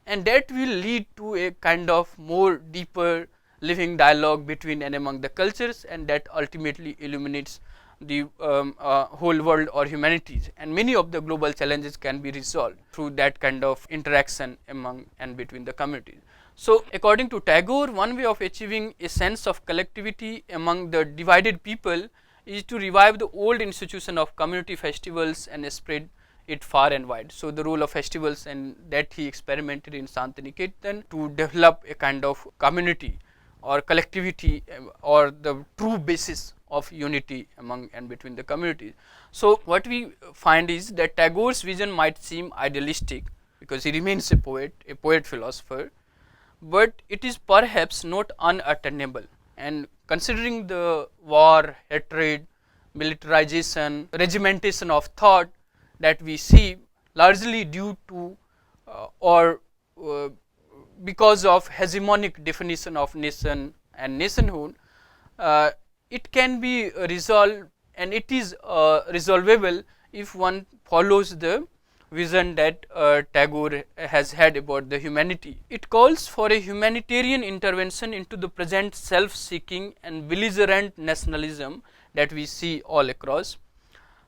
and that will lead to a kind of more deeper living dialogue between and among the cultures, and that ultimately illuminates the whole world or humanities, and many of the global challenges can be resolved through that kind of interaction among and between the communities. So, according to Tagore, one way of achieving a sense of collectivity among the divided people is to revive the old institution of community festivals and spread it far and wide. So, the role of festivals, and that he experimented in Shantiniketan to develop a kind of community or collectivity or the true basis of unity among and between the communities. So, what we find is that Tagore's vision might seem idealistic because he remains a poet philosopher, but it is perhaps not unattainable. And considering the war, hatred, militarization, regimentation of thought that we see largely due to or because of hegemonic definition of nation and nationhood, it can be resolved, and it is resolvable if one follows the vision that Tagore has had about the humanity. It calls for a humanitarian intervention into the present self-seeking and belligerent nationalism that we see all across,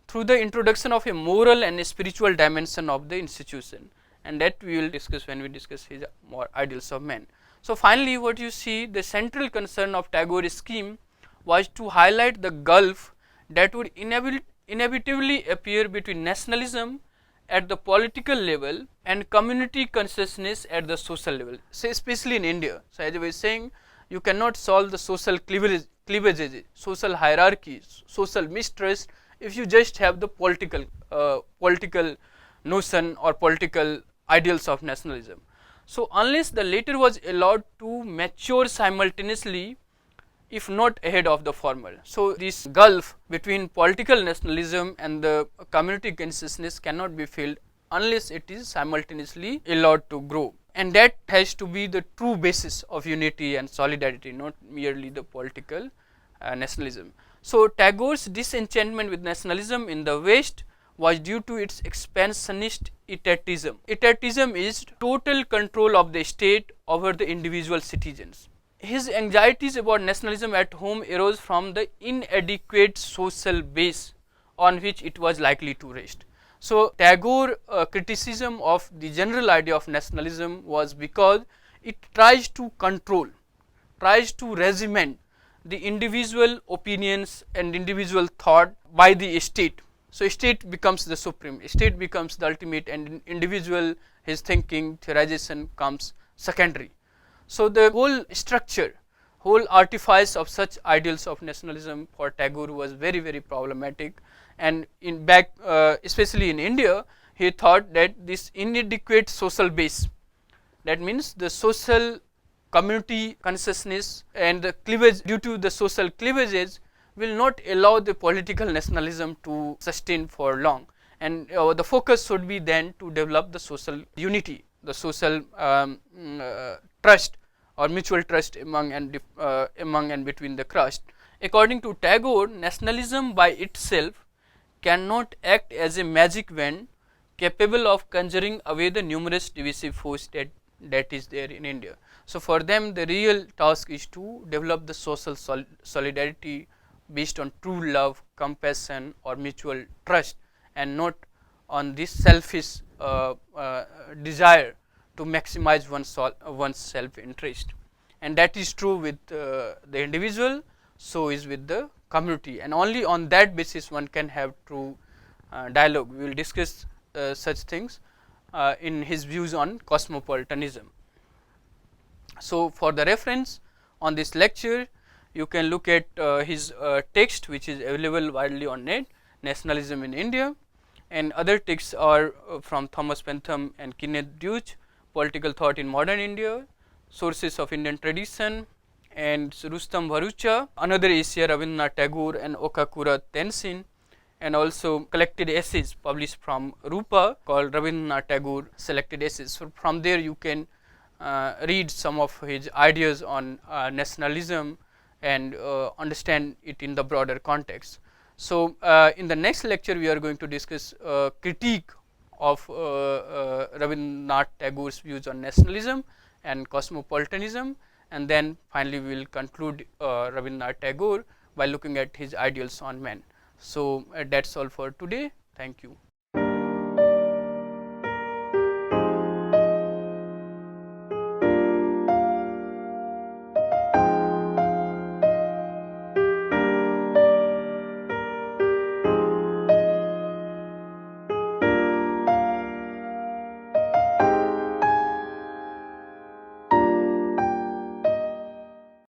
through the introduction of a moral and a spiritual dimension of the institution, and that we will discuss when we discuss his more ideals of man. So, finally, what you see, the central concern of Tagore's scheme was to highlight the gulf that would inevitably appear between nationalism at the political level and community consciousness at the social level, say especially in India. So, as I was saying, you cannot solve the social cleavages, social hierarchies, social mistrust if you just have the political notion or political ideals of nationalism. So, unless the latter was allowed to mature simultaneously, if not ahead of the former. So, this gulf between political nationalism and the community consciousness cannot be filled unless it is simultaneously allowed to grow, and that has to be the true basis of unity and solidarity, not merely the political nationalism. So, Tagore's disenchantment with nationalism in the West was due to its expansionist etatism. Etatism is total control of the state over the individual citizens. His anxieties about nationalism at home arose from the inadequate social base on which it was likely to rest. So, Tagore criticism of the general idea of nationalism was because it tries to control, tries to regiment the individual opinions and individual thought by the state. So, state becomes the supreme, state becomes the ultimate, and individual, his thinking, theorization comes secondary. So, the whole structure, whole artifice of such ideals of nationalism for Tagore was very problematic, and in back especially in India, he thought that this inadequate social base, that means the social community consciousness and the cleavage due to the social cleavages will not allow the political nationalism to sustain for long, and the focus should be then to develop the social unity, the social trust or mutual trust among and between the caste. According to Tagore, nationalism by itself cannot act as a magic wand capable of conjuring away the numerous divisive force that is there in India. So, for them the real task is to develop the social solidarity based on true love, compassion or mutual trust, and not on this selfish desire to maximize one's self interest. And that is true with the individual, so is with the community, and only on that basis one can have true dialogue. We will discuss such things in his views on cosmopolitanism. So, for the reference on this lecture, you can look at his text, which is available widely on net, Nationalism in India, and other texts are from Thomas Bentham and Kenneth Deutsch, Political Thought in Modern India, Sources of Indian Tradition, and Rustam Bharucha, Another Asia, Rabindranath Tagore and Okakura Tenzin, and also collected essays published from Rupa called Rabindranath Tagore Selected Essays. So, from there you can read some of his ideas on nationalism and understand it in the broader context. So, in the next lecture we are going to discuss critique of Rabindranath Tagore's views on nationalism and cosmopolitanism, and then finally we will conclude Rabindranath Tagore by looking at his ideals on man. So, that is all for today. Thank you.